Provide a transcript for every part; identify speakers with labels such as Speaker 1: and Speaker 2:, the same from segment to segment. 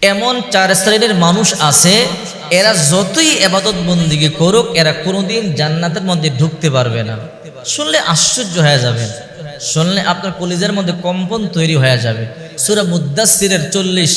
Speaker 1: এমন চার শ্রেণীর মানুষ আছে, এরা যতই ইবাদত বন্দেগী করুক এরা কোনোদিন জান্নাতের মধ্যে ঢুকতে পারবে না। শুনলে আশ্চর্য হয়ে যাবে, শুনলে আপনার কলিজার মধ্যে কম্পন তৈরি হয়ে যাবে। সূরা মুদ্দাসসিরের 40,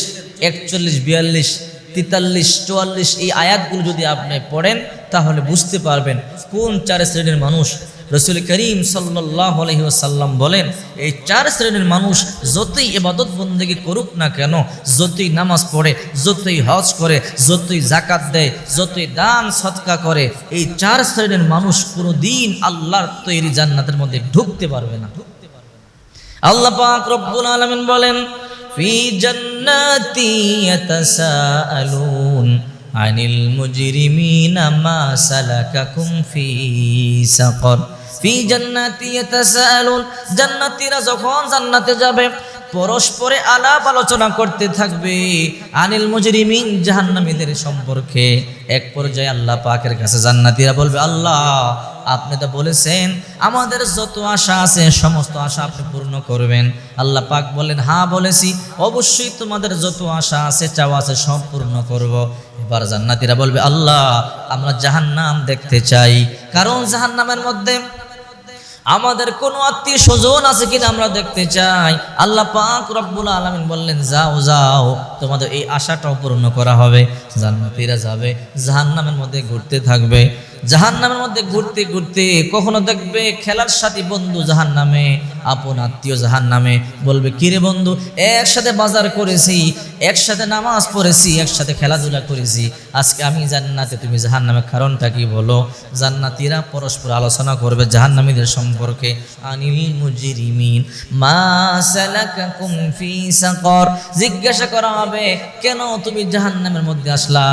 Speaker 1: 41, 42, 43, 44 এই আয়াতগুলো যদি আপনি পড়েন তাহলে বুঝতে পারবেন কোন চার শ্রেণীর মানুষ। রাসূল করিম সাল্লাল্লাহু আলাইহি ওয়াসাল্লাম বলেন, এই চার শ্রেণীর মানুষ যতই ইবাদত বন্দেগী করুক না কেন, যতই নামাজ পড়ে, যতই হজ করে, যতই যাকাত দেয়, যতই দান সদকা করে, এই চার শ্রেণীর মানুষ কোনোদিন আল্লাহর তৈরি জান্নাতের মধ্যে ঢুকতে পারবে না। আল্লাহ পাক রব্বুল আলামিন বলেন, ফি জান্নাতি ইয়াতাসাআলুন আনিল মুজরিমিনা মা সালাকাকুম ফি সাকর। ফি জান্নাতি ইয়াতাসাআলুন, জান্নাতীরা যখন জান্নাতে যাবে পরস্পরে আলাপ আলোচনা করতে থাকবে আনিল মুজরিমিন, জাহান্নামীদের সম্পর্কে। এক পর্যায়ে আল্লাহ পাকের কাছে জান্নাতীরা বলবে, আল্লাহ আপনি তো বলেছেন আমাদের যত আশা আছে সমস্ত আশা আপনি পূর্ণ করবেন। আল্লাহ পাক বলেন, হ্যাঁ বলেছি, অবশ্যই তোমাদের যত আশা আছে চাওয়া আছে সব পূর্ণ করব। এবার জান্নাতীরা বলবে, আল্লাহ আমরা জাহান্নাম দেখতে চাই, কারণ জাহান্নামের মধ্যে আমাদের কোনো আত্মীয় স্বজন আছে কিনা আমরা দেখতে চাই। আল্লাহ পাক রব্বুল আলামিন বললেন, যাও যাও তোমাদের এই আশাটাও পূর্ণ করা হবে। জান্নাতীরা যাবে, জাহান্নামের মধ্যে ঘুরতে থাকবে। জাহান্নামের মধ্যে ঘুরতে ঘুরতে কখনো দেখবে খেলার সাথী বন্ধু জাহান্নামে, আপন আত্মীয় জাহান্নামে। বলবে, কিরে বন্ধু, একসাথে বাজার করেছি, একসাথে নামাজ পড়েছি, একসাথে খেলাধুলা করেছি, আজকে আমি জান্নাতে তুমি জাহান্নামে, কারণটা কি বলো? জান্নাতীরা পরস্পর আলোচনা করবে জাহান্নামীদের সম্পর্কে। আনিল মুজরিমিন মা সালাকাকুম ফি সাকর, জিজ্ঞাসা করা হবে কেন তুমি জাহান্নামের মধ্যে আসলা?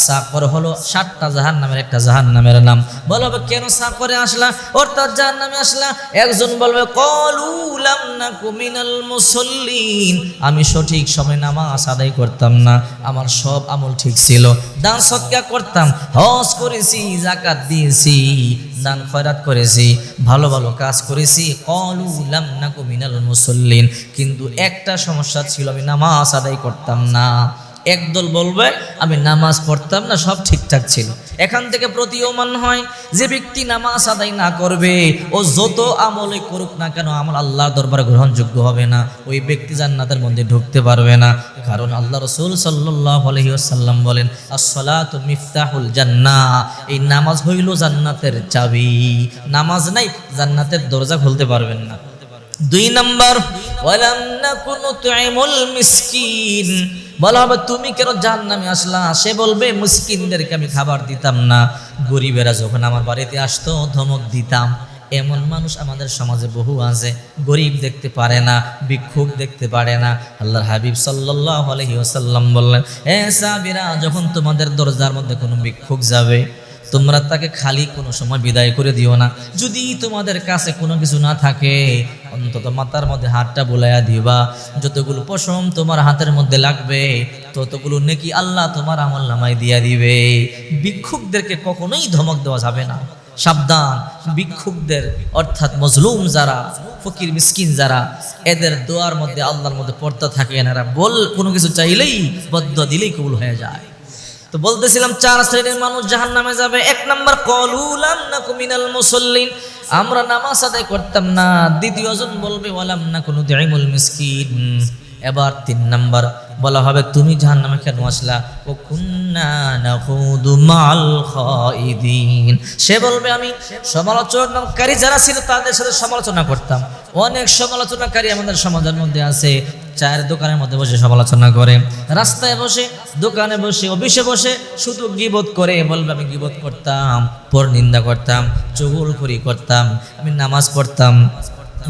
Speaker 1: সাকর হলো 7টা জাহান্নামের একটা জাহান্নামের নাম। বলবে, কেন সাকরে আসলা, অর্থাৎ জাহান্নামে আসলা? একজন বলবে, ক্বালু লাম নাকু মিনাল মুসাল্লিন, আমি সঠিক সময় নামাজ আদায় করতাম না, আমার সব আমল ঠিক ছিল, দান সদকা করতাম, হজ করেছি, যাকাত দিয়েছি, দান খয়রাত করেছি, ভালো ভালো কাজ করেছি। ক্বালু লাম নাকু মিনাল মুসাল্লিন, কিন্তু একটা সমস্যা ছিল, আমি নামাজ আদায় করতাম না। একদল বলবে আমি নামাজ পড়তাম না, সব ঠিকঠাক ছিল। এখান থেকে প্রতীয়মান হয় যে ব্যক্তি নামাজ আদায় না করবে ও যত আমলে করুক না কেন আমল আল্লাহর দরবারে গ্রহণযোগ্য হবে না, ওই ব্যক্তি জান্নাতের মধ্যে ঢুকতে পারবে না। কারণ আল্লাহ রাসূল সাল্লাল্লাহু আলাইহি ওয়াসাল্লাম বলেন, আস-সালাতু মিফতাহুল জান্নাহ, এই নামাজ হইল জান্নাতের চাবি। নামাজ নাই জান্নাতের দরজা খুলতে পারবেন না। 2 নাম্বার, ওয়ালাম নাকুন তুইমুল মিসকিন, বলা হবে তুমি কেন জাহান্নামে আসলা? সে বলবে, মিসকিনদেরকে আমি খাবার দিতাম না, গরিবেরা যখন আমার বাড়িতে আসতো ধমক দিতাম। এমন মানুষ আমাদের সমাজে বহু আছে, গরিব দেখতে পারে না, ভিক্ষুক দেখতে পারে না। আল্লাহর হাবিব সাল্লাল্লাহু আলাইহি ওয়াসাল্লাম বললেন, হে সাহাবীরা, যখন তোমাদের দরজার মধ্যে কোনো ভিক্ষুক যাবে তোমরা তাকে খালি কোনো সময় বিদায় করে দিও না। যদি তোমাদের কাছে কোনো কিছু না থাকে অন্তত মাথার মধ্যে হাতটা বুলাইয়া দিবা। যতগুলো পশম তোমার হাতের মধ্যে লাগবে ততগুলো নেকি আল্লাহ তোমার আমলনামায় দিয়া দিবে। ভিক্ষুকদেরকে কখনোই ধমক দেওয়া যাবে না, সাবধান। ভিক্ষুকদের অর্থাৎ মজলুম যারা, ফকির মিসকিন যারা, এদের দোয়ার মধ্যে আল্লাহর মধ্যে পর্দা থাকে। এনারা কোনো কিছু চাইলেই বদদুয়া দিলেই কবুল হয়ে যায়। তো বলতেছিলাম 4 শ্রেণীর মানুষ জাহান্নামে যাবে। 1 নাম্বার, ক্বালু লাম নাকু মিনাল মুসাল্লিন, আমরা নামাজ আদায় করতাম না। দ্বিতীয় জন বলবে, ওয়ালাম নাকু নুতিমুল মিসকিন। এবার 3 নাম্বার বলা হবে, তুমি জাহান্নামে কেন আসলা? ও কুন্না নাখুদু মাল খাইদিন, সে বলবে আমি সমালোচনাকারী যারা ছিল তাদের সাথে সমালোচনা করতাম। অনেক সমালোচনাকারী আমাদের সমাজের মধ্যে আছে, চায়ের দোকানের মধ্যে বসে সমালোচনা করে, রাস্তায় বসে, দোকানে বসে, অফিসে বসে শুধু গীবত করে। বলবে আমি গীবত করতাম, পরনিন্দা করতাম, চুগলখড়ি করতাম, আমি নামাজ পড়তাম,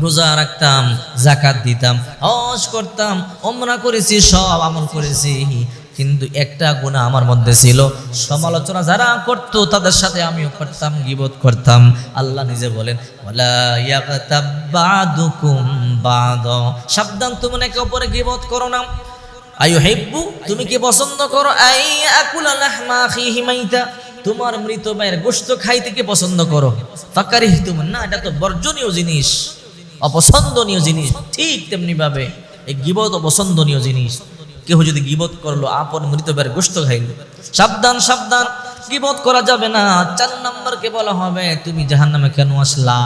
Speaker 1: রোজা রাখতাম, যাকাত দিতাম, হজ করতাম, উমরা করেছি, সব আমল করেছি, কিন্তু একটা গুনাহ আমার মধ্যে ছিল, সমালোচনা যারা করতো তাদের সাথে আমিও করতাম, গীবত করতাম। আল্লাহ নিজে বলেন, ওয়ালা ইয়াগতাব বাদুকুম বাদা, সাবধান তুমি একে অপরে গীবত করো না। আইয়ুহিব্বু, তুমি কি পছন্দ করো? আকুলা লাহমা আখিহি মাইতা, তোমার মৃত ভাইয়ের গোশত খাইতে কি পছন্দ করো? ফাকারিহতুম, না, এটা তো বর্জনীয় জিনিস, অপছন্দনীয় জিনিস। ঠিক তেমনি ভাবে এই গীবত অপছন্দনীয় জিনিস। কেউ যদি গীবত করলো আপন মৃতবের গোশত খাইল, সাবধান সাবধান, গীবত করা যাবে না। 4 নম্বরকে বলা হবে তুমি জাহান্নামে কেন আসলা?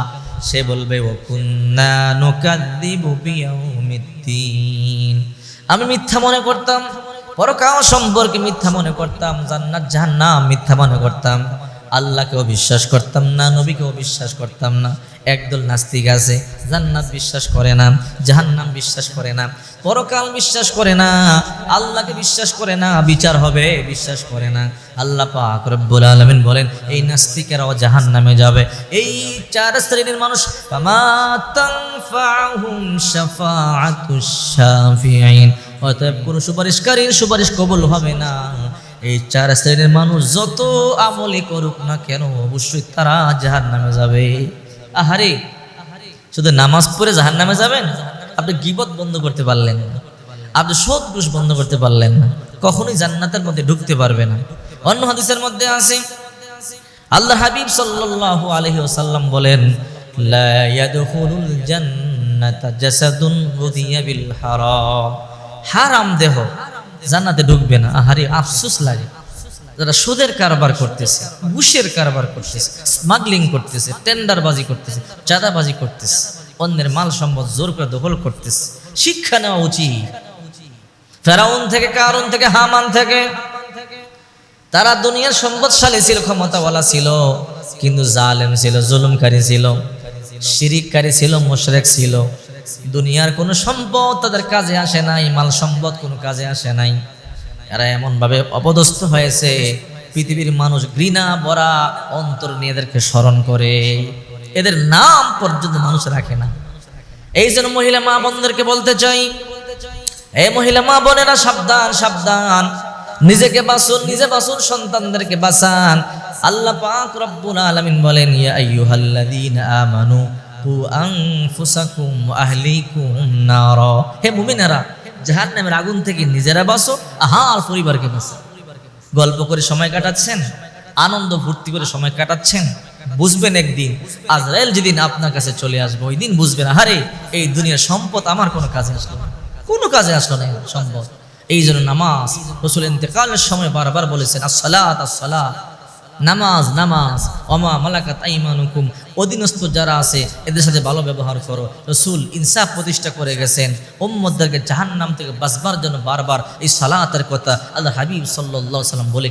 Speaker 1: সে বলবে ও কুন্না নুকাদ্দিবু বিয়াউমিদ্দিন, আমি মিথ্যা মনে করতাম, পরকাল সম্পর্কে মিথ্যা মনে করতাম, জান্নাত জাহান্নাম মিথ্যা মনে করতাম, আল্লাহকেও বিশ্বাস করতাম না, নবীকেও বিশ্বাস করতাম না। একদল নাস্তিক আছে, জান্নাত বিশ্বাস করে না, জাহান্নাম বিশ্বাস করে না, পরকাল বিশ্বাস করে না, আল্লাহকে বিশ্বাস করে না, বিচার হবে বিশ্বাস করে না। আল্লাহ পাক রব্বুল আলামিন বলেন এই নাস্তিকেরাও জাহান্নামে যাবে। এই 4 শ্রেণীর মানুষ ফামা তানফাহুম শাফাআতুশ শাফিঈন, অতএব কোনো সুপারিশকারীর সুপারিশ কবুল হবে না। এই 4 শ্রেণীর মানুষ যত আমলি করুক না কেন অবশ্যই তারা জাহান্নামে যাবে। আহারে, শুধু নামাজ পড়ে জাহান্নামে যাবেন? আপনি গীবত বন্ধ করতে পারলেন না, আপনি সুদ ঘুষ বন্ধ করতে পারলেন না, কখনোই জান্নাতের মধ্যে ঢুকতে পারবে না। অন্য হাদিসের মধ্যে আছে আল্লাহ হাবিব সাল্লাল্লাহু আলাইহি ওয়াসাল্লাম বলেন লা ইয়াদখুলুল জান্নাতা জাসাদুন গুদিয়া বিল হারাম, হারাম দেহ জান্নাতে ঢুকবে না। আহারে, আফসোস লাগে যারা সুদের কারবার করতেছে, ঘুষের কারবার করতেছে, স্মাগলিং করতেছে, টেন্ডারবাজি করতেছে, চাঁদাবাজি করতেছে, অন্যের মাল সম্পদ জোর করে দখল করতেছে। শিক্ষা নেওয়া উচিত। ফেরাউন থেকে, কারুন থেকে, হামান থেকে, তারা দুনিয়ার সম্পদশালী ছিল, ক্ষমতাওয়ালা ছিল, কিন্তু জালেম ছিল, জুলুমকারী ছিল, শিরিককারী ছিল, মুশরিক ছিল। দুনিয়ার কোনো সম্পদ তাদের কাজে আসে নাই, মাল সম্পদ কোনো কাজে আসে নাই। এরা এমন ভাবে অপদস্থ হয়েছে, পৃথিবীর মানুষ ঘৃণা ভরা অন্তর নিয়ে এদেরকে স্মরণ করে, এদের নাম পর্যন্ত মানুষ রাখে না। এই জন্য মহিলা মা বোনদেরকে বলতে চাই, এই মহিলা মা বোনেরা সাবধান সাবধান, নিজেকে বাঁচুন, নিজে বাঁচুন, সন্তানদেরকে বাঁচান। আল্লাহ পাক রব্বুল আলামিন বলেন ইয়া আইয়ুহাল্লাযীনা আমানু কু আনফুসাকুম ওয়া আহলিকুম নার, হে মুমিনেরা জাহান্নামের আগুন থেকে নিজেরা বাঁচো, আর পরিবারকে বাঁচো। গল্প করে সময় কাটাচ্ছেন, আনন্দ ফুর্তি করে সময় কাটাচ্ছেন, বুঝবেন একদিন আজরাইল যেদিন আপনার কাছে চলে আসবে ওই দিন বুঝবেন আরে এই দুনিয়ার সম্পদ আমার কোনো কাজে আসলো না, কোনো কাজে আসলো না সম্পদ। এই জন্য নামাজ রাসূল ইন্তেকালের সময় বারবার বলেছেন আসসালাত আসসালাত, নামাজ নামাজ, ওমা মালাকাত আইমানুকুম, অধীনস্থ যারা আছে এদের সাথে ভালো ব্যবহার করো। রাসূল ইনসাফ প্রতিষ্ঠা করে গেছেন, উম্মতদেরকে জাহান্নাম থেকে বাঁচবার জন্য বারবার এই সালাতের কথা আল্লাহ হাবিব সাল্লাল্লাহু আলাইহি ওয়াসাল্লাম বলে